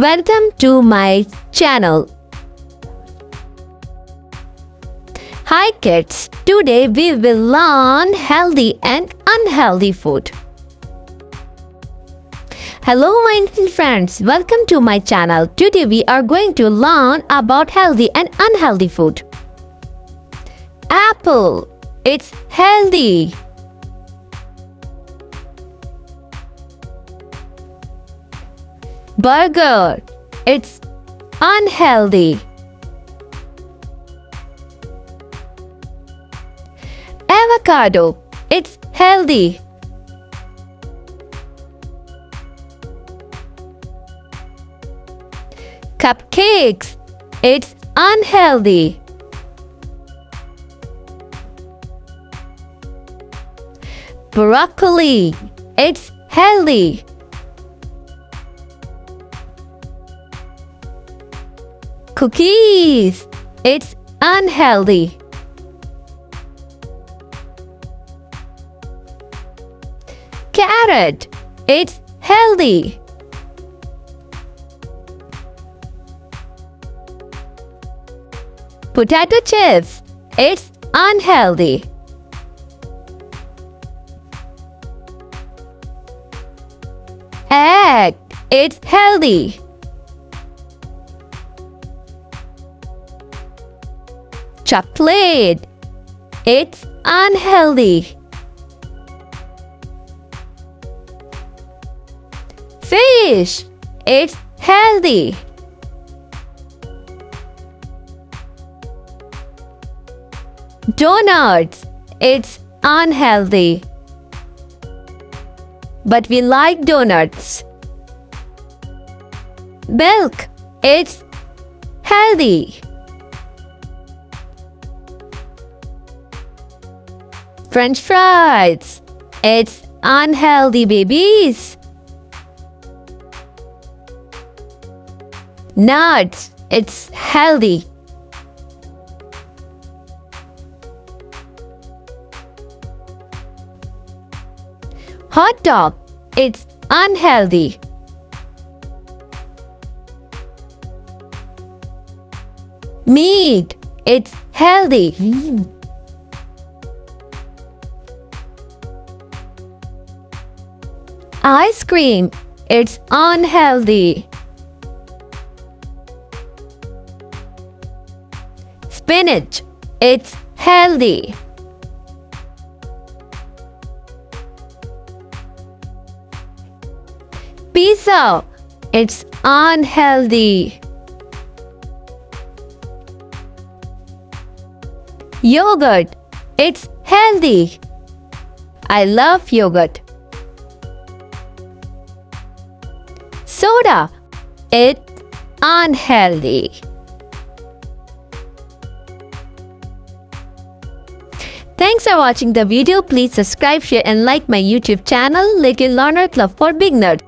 Welcome to my channel. Hi kids, today we will learn healthy and unhealthy food. Hello my little friends, welcome to my channel. Today we are going to learn about healthy and unhealthy food. Apple, it's healthy. Burger, it's unhealthy. Avocado, it's healthy. Cupcakes, it's unhealthy. Broccoli, it's healthy. Cookies, it's unhealthy. Carrot, it's healthy. Potato chips, it's unhealthy. Egg, it's healthy. Chocolate, it's unhealthy. Fish, it's healthy. Donuts, it's unhealthy. But we like donuts. Milk, it's healthy. French fries, it's unhealthy, babies. Nuts, it's healthy. Hot dog, it's unhealthy. Meat, it's healthy. Ice cream, it's unhealthy. Spinach, it's healthy. Pizza, it's unhealthy. Yogurt, it's healthy. I love yogurt. Soda, it's unhealthy. Thanks for watching the video. Please subscribe, share and like my YouTube channel, Little Learner Club for Beginners.